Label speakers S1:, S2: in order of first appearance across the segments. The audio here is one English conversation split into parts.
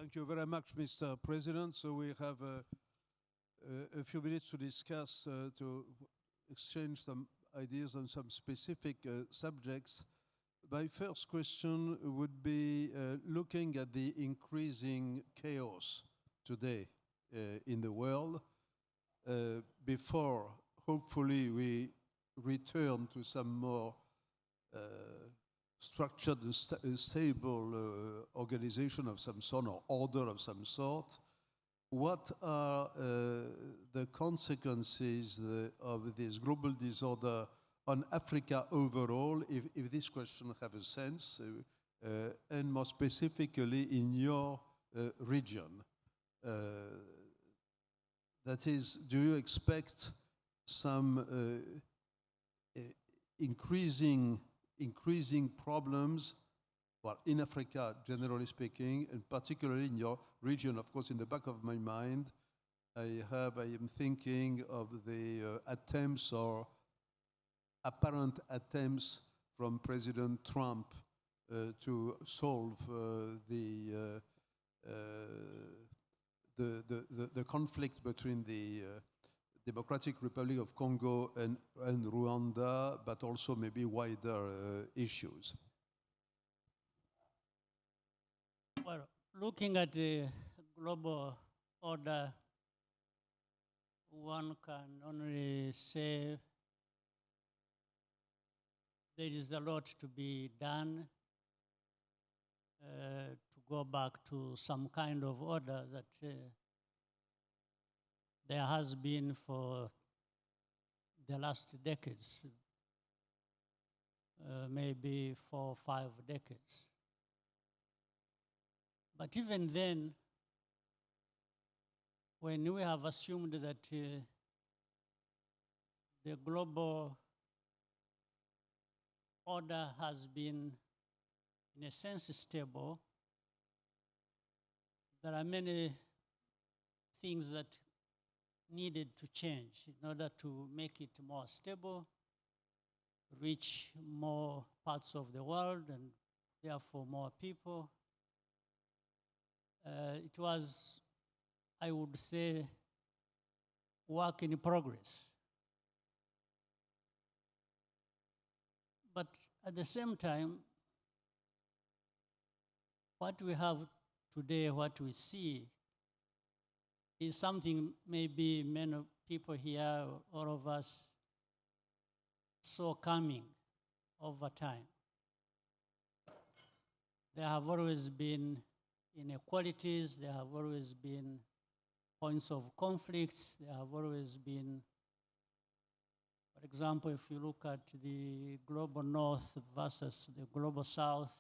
S1: Thank you very much, Mr. President. So we have a few minutes to discuss, to exchange some ideas on some specific subjects. My first question would be looking at the increasing chaos today in the world. Before, hopefully, we return to some more structured, stable organization of some sort or order of some sort. What are the consequences of this global disorder on Africa overall, if this question have a sense, and more specifically in your region? That is, do you expect some increasing problems, well, in Africa, generally speaking, and particularly in your region? Of course, in the back of my mind, I am thinking of the attempts or apparent attempts from President Trump to solve the conflict between the Democratic Republic of Congo and Rwanda, but also maybe wider issues.
S2: Well, looking at the global order, one can only say there is a lot to be done to go back to some kind of order that there has been for the last decades, maybe 4 or 5 decades. But even then, when we have assumed that the global order has been, in a sense, stable, there are many things that needed to change in order to make it more stable, reach more parts of the world, and therefore more people. It was, I would say, work in progress. But at the same time, what we have today, what we see, is something maybe many people here, all of us, saw coming over time. There have always been inequalities, there have always been points of conflict, there have always been, for example, if you look at the global north versus the global south,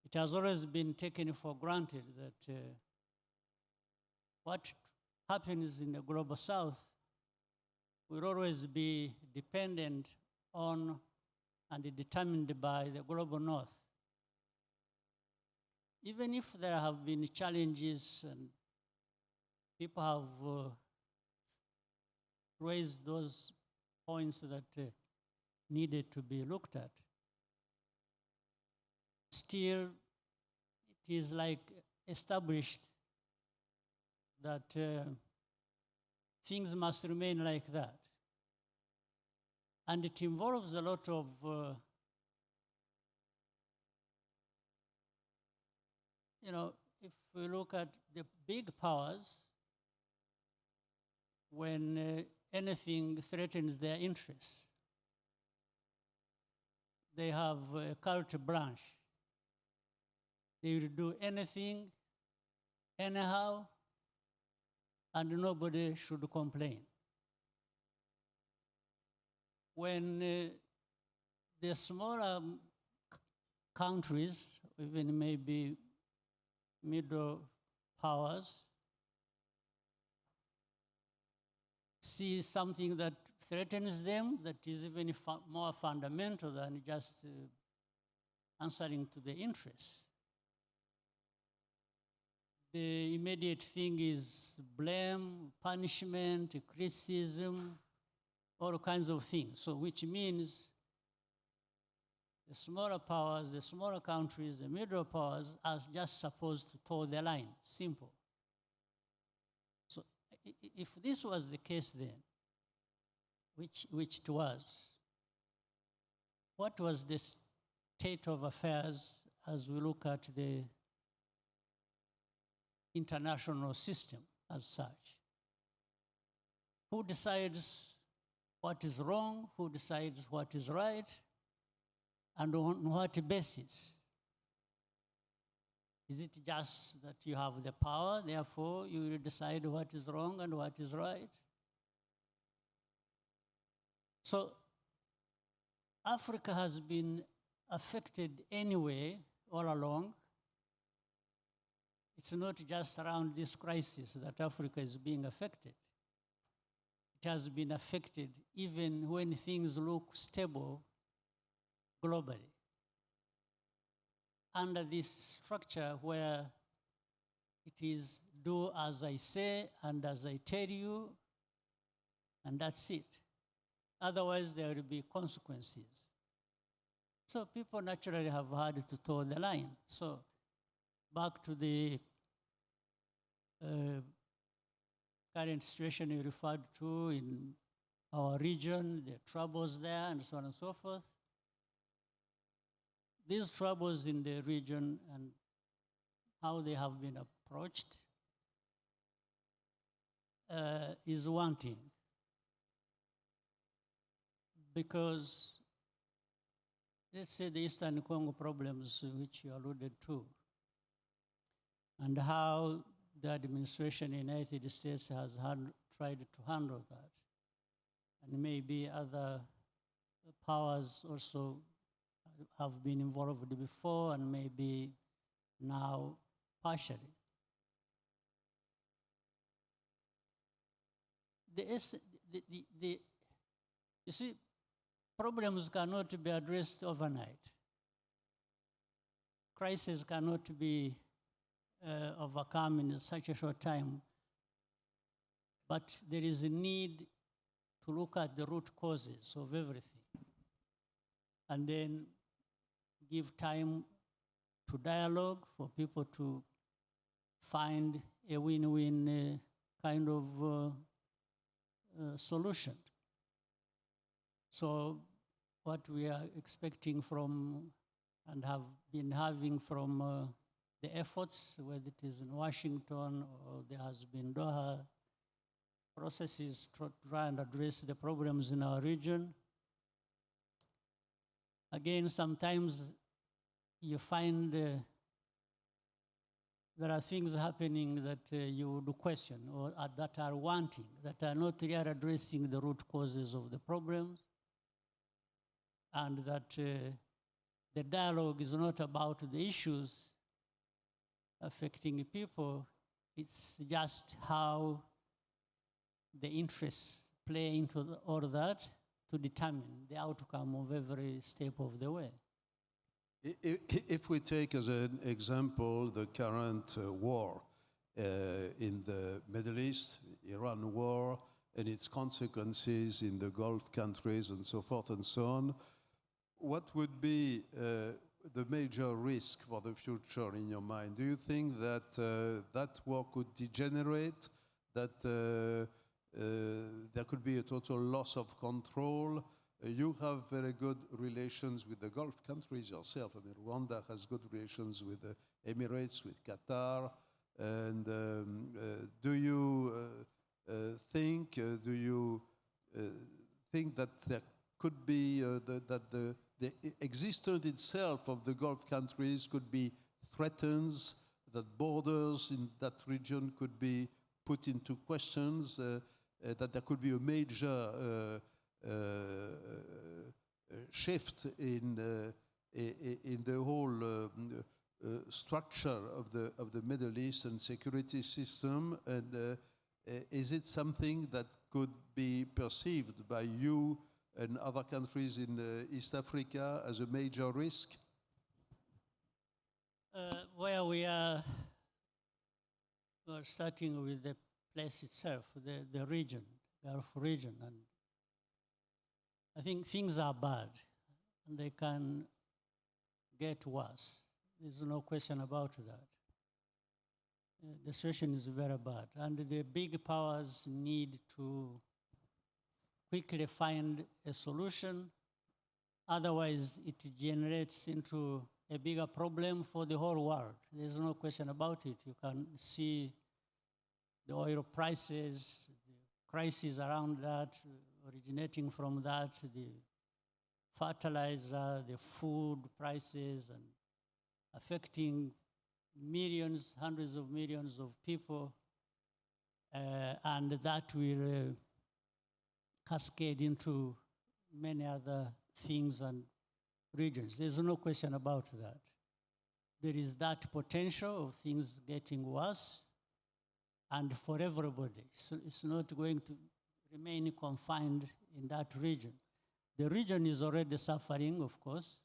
S2: it has always been taken for granted that what happens in the global south will always be dependent on and determined by the global north. Even if there have been challenges and people have raised those points that needed to be looked at, still it is like established that things must remain like that. And it involves a lot of if we look at the big powers, when anything threatens their interests, they have a carte blanche. They will do anything, anyhow, and nobody should complain. When the smaller countries, even maybe middle powers, see something that threatens them, that is even more fundamental than just answering to the interests, the immediate thing is blame, punishment, criticism, all kinds of things. So which means The smaller powers, the smaller countries, the middle powers are just supposed to toe the line, simple. So if this was the case then, which it was, what was the state of affairs as we look at the international system as such? Who decides what is wrong? Who decides what is right? And on what basis? Is it just that you have the power, therefore you will decide what is wrong and what is right? So Africa has been affected anyway all along. It's not just around this crisis that Africa is being affected. It has been affected even when things look stable globally. Under this structure where it is do as I say and as I tell you, and that's it. Otherwise, there will be consequences. So people naturally have had to toe the line. So back to the current situation you referred to in our region, the troubles there, and so on and so forth. These troubles in the region and how they have been approached is one thing. Because let's say the Eastern Congo problems which you alluded to, and how the administration in the United States has tried to handle that. And maybe other powers also have been involved before and maybe now partially. You see, problems cannot be addressed overnight. Crises cannot be overcome in such a short time. But there is a need to look at the root causes of everything and then give time to dialogue for people to find a win-win kind of solution. So what we are expecting from and have been having from the efforts, whether it is in Washington or there has been Doha processes to try and address the problems in our region. Again, sometimes you find there are things happening that you would question or that are wanting, that are not really addressing the root causes of the problems, and that the dialogue is not about the issues affecting people, it's just how the interests play into all that to determine the outcome of every step of the way.
S1: If we take as an example the current war in the Middle East, Iran war, and its consequences in the Gulf countries and so forth and so on, what would be the major risk for the future in your mind? Do you think that that war could degenerate, that there could be a total loss of control? You have very good relations with the Gulf countries yourself. I mean, Rwanda has good relations with the Emirates, with Qatar. And do you think that there could be that the existence itself of the Gulf countries could be threatened, that borders in that region could be put into questions, that there could be a major shift in the whole structure of the Middle East and security system? And is it something that could be perceived by you and other countries in East Africa as a major risk?
S2: Where we are starting with the place itself, the region, Gulf region, and I think things are bad, and they can get worse. There's no question about that. The situation is very bad. And the big powers need to quickly find a solution. Otherwise, it generates into a bigger problem for the whole world. There's no question about it. You can see the oil prices, the crisis around that, originating from that, the fertilizer, the food prices, and affecting millions, hundreds of millions of people, and that will cascade into many other things and regions. There's no question about that. There is that potential of things getting worse, and for everybody. So it's not going to remain confined in that region. The region is already suffering, of course,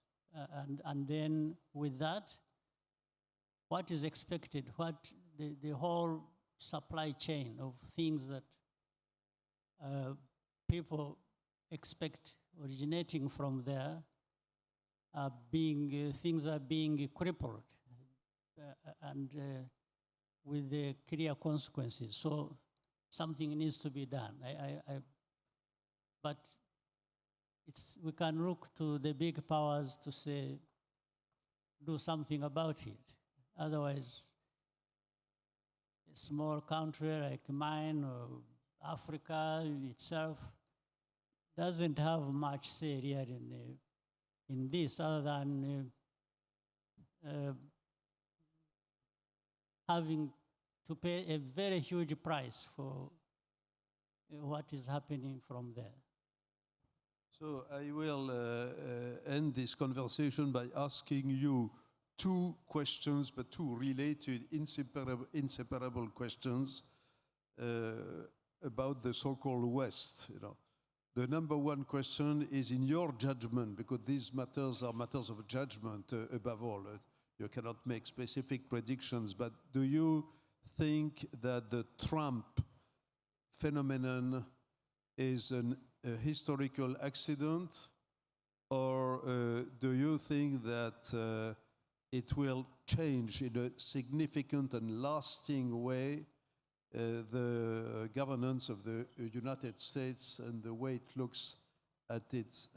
S2: and then with that, what is expected, what the whole supply chain of things that people expect originating from there are being, things are being crippled and with the clear consequences. So something needs to be done. But we can look to the big powers to say, do something about it. Otherwise, a small country like mine or Africa itself doesn't have much say here in this, other than having to pay a very huge price for what is happening from there.
S1: So I will end this conversation by asking you two questions, but two related, inseparable questions about the so-called West. You know, the number one question is, in your judgment, because these matters are matters of judgment above all. You cannot make specific predictions, but do you think that the Trump phenomenon is a historical accident, or do you think that it will change in a significant and lasting way the governance of the United States and the way it looks at its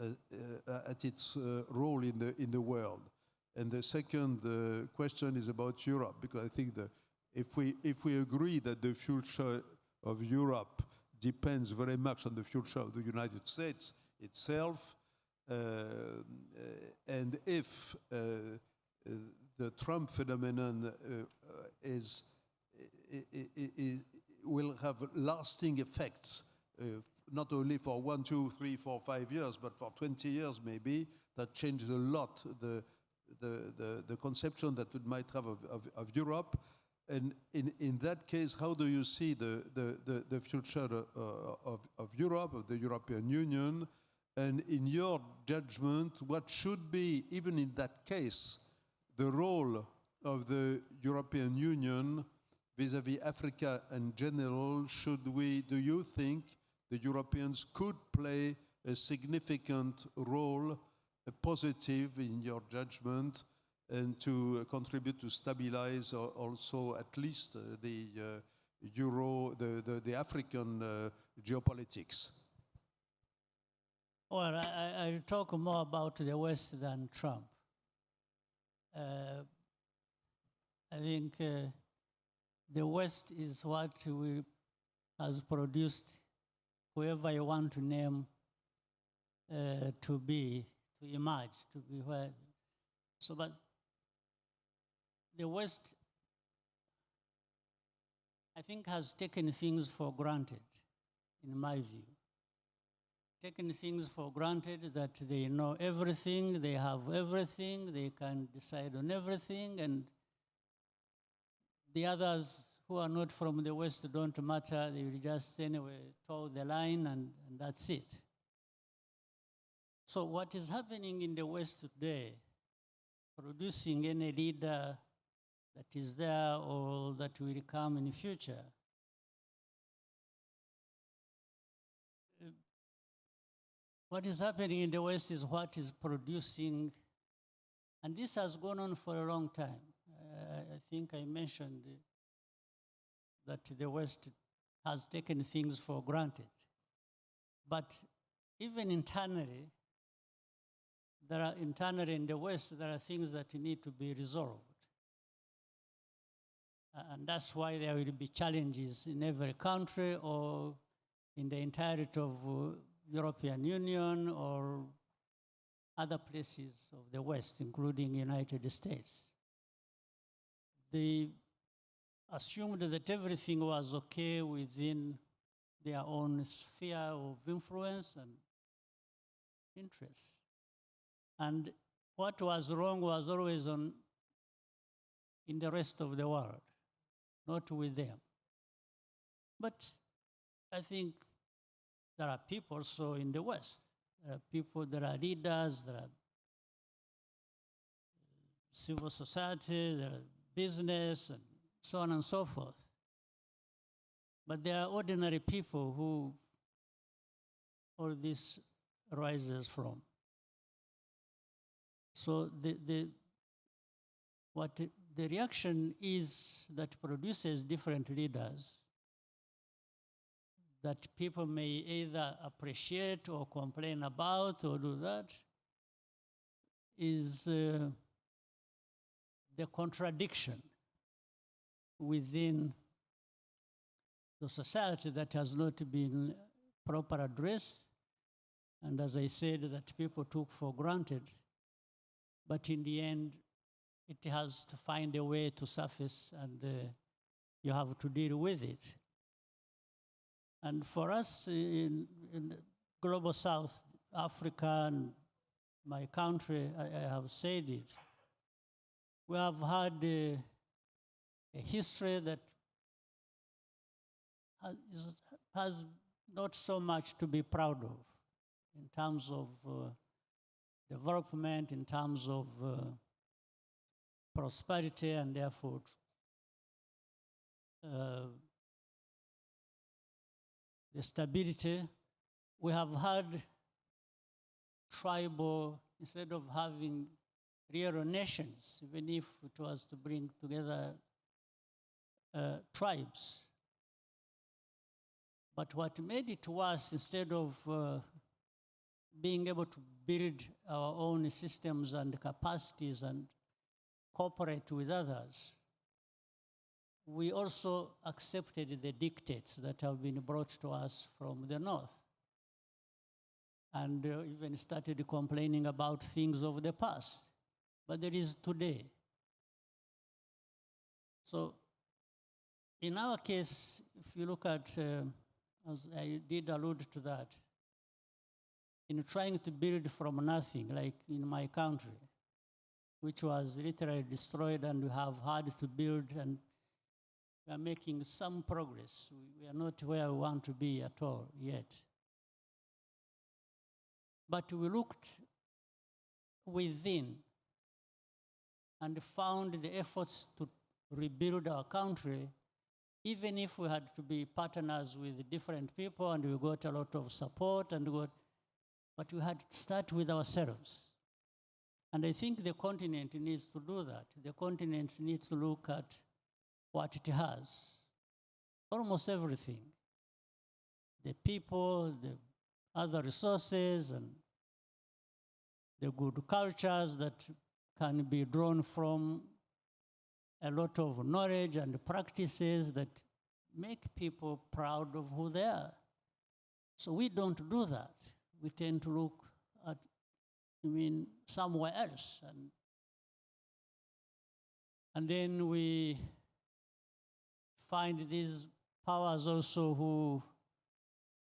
S1: role in the world? And the second question is about Europe, because I think that if we agree that the future of Europe depends very much on the future of the United States itself, and if the Trump phenomenon will have lasting effects, not only for 1, 2, 3, 4, 5 years, but for 20 years maybe, that changes a lot the conception that it might have of Europe. And in that case, how do you see the future of Europe, of the European Union? And in your judgment, what should be, even in that case, the role of the European Union vis-à-vis Africa in general? Do you think the Europeans could play a significant role, a positive in your judgment, and to contribute to stabilize also at least the African geopolitics?
S2: Well, I'll talk more about the West than Trump. I think the West is what has produced whoever you want to name to emerge, to be where. So, but the West, I think, has taken things for granted, in my view. Taken things for granted that they know everything, they have everything, they can decide on everything, and the others who are not from the West don't matter. They will just anyway toe the line, and that's it. So what is happening in the West today, producing any leader that is there or that will come in the future, what is happening in the West is what is producing And this has gone on for a long time. I think I mentioned that the West has taken things for granted. But even internally, internally in the West, there are things that need to be resolved. And that's why there will be challenges in every country or in the entirety of European Union or other places of the West, including United States. They assumed that everything was okay within their own sphere of influence and interest. And what was wrong was always in the rest of the world, not with them. But I think there are people also in the West. There are people, there are leaders, there are civil society, there are business, and so on and so forth. But there are ordinary people who all this arises from. So the reaction is that produces different leaders that people may either appreciate or complain about or do that is the contradiction within the society that has not been properly addressed, and as I said, that people took for granted, but in the end, it has to find a way to surface, and you have to deal with it. And for us in the Global South, Africa, and my country, I have said it, we have had a history that has not so much to be proud of in terms of development, in terms of prosperity, and therefore the stability. We have had tribal, instead of having real nations, even if it was to bring together tribes. But what made it worse, instead of being able to build our own systems and capacities and cooperate with others, we also accepted the dictates that have been brought to us from the north, and even started complaining about things of the past. But there is today. So in our case, if you look at, as I did allude to that, in trying to build from nothing, like in my country, which was literally destroyed, and we have had to build, and we are making some progress. We are not where we want to be at all yet. But we looked within and found the efforts to rebuild our country, even if we had to be partners with different people and we got a lot of support but we had to start with ourselves. And I think the continent needs to do that. The continent needs to look at what it has. Almost everything. The people, the other resources, and the good cultures that can be drawn from a lot of knowledge and practices that make people proud of who they are. So we don't do that. We tend to look at, somewhere else. And then we find these powers also who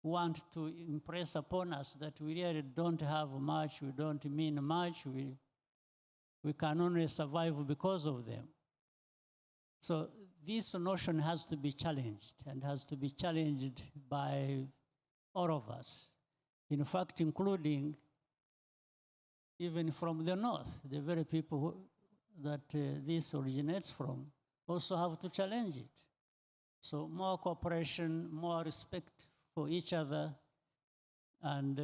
S2: want to impress upon us that we really don't have much, we don't mean much, we can only survive because of them. So this notion has to be challenged, and has to be challenged by all of us. In fact, including even from the north, the very people that this originates from also have to challenge it. So more cooperation, more respect for each other, and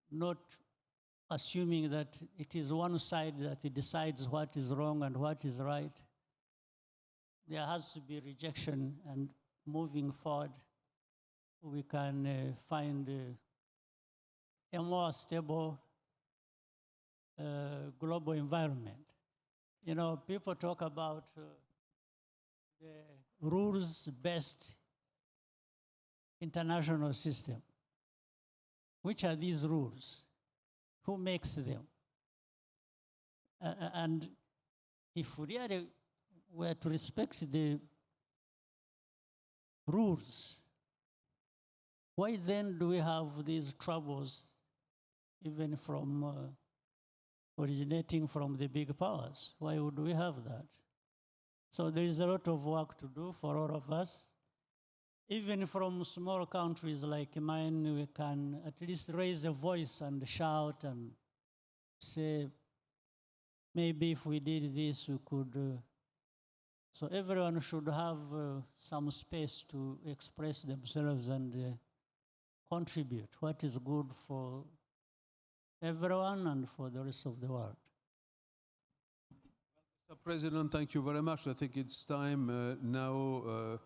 S2: not assuming that it is one side that it decides what is wrong and what is right. There has to be rejection, and moving forward, we can find a more stable global environment. You know, people talk about the rules-based international system. Which are these rules? Who makes them? And if we really were to respect the rules, why then do we have these troubles, even from originating from the big powers? Why would we have that? So there is a lot of work to do for all of us. Even from small countries like mine, we can at least raise a voice and shout and say, maybe if we did this, we could. So everyone should have some space to express themselves and contribute what is good for everyone and for the rest of the world.
S1: Mr. President, thank you very much. I think it's time now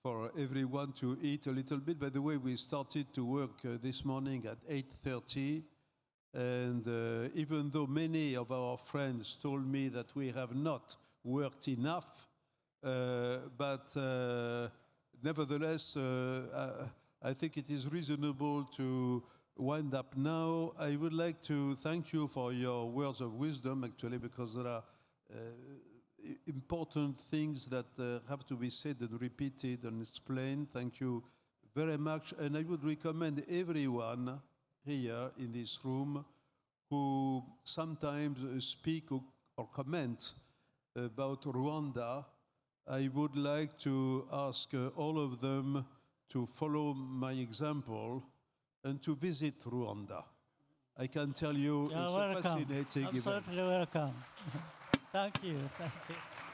S1: for everyone to eat a little bit. By the way, we started to work this morning at 8:30, and even though many of our friends told me that we have not worked enough, but nevertheless, I think it is reasonable to wind up now. I would like to thank you for your words of wisdom, actually, because there are important things that have to be said and repeated and explained. Thank you very much. And I would recommend everyone here in this room who sometimes speak or comment about Rwanda, I would like to ask all of them to follow my example and to visit Rwanda. I can tell you,
S2: You're
S1: it's
S2: welcome.
S1: a fascinating event.
S2: Absolutely welcome. Thank you. Thank you.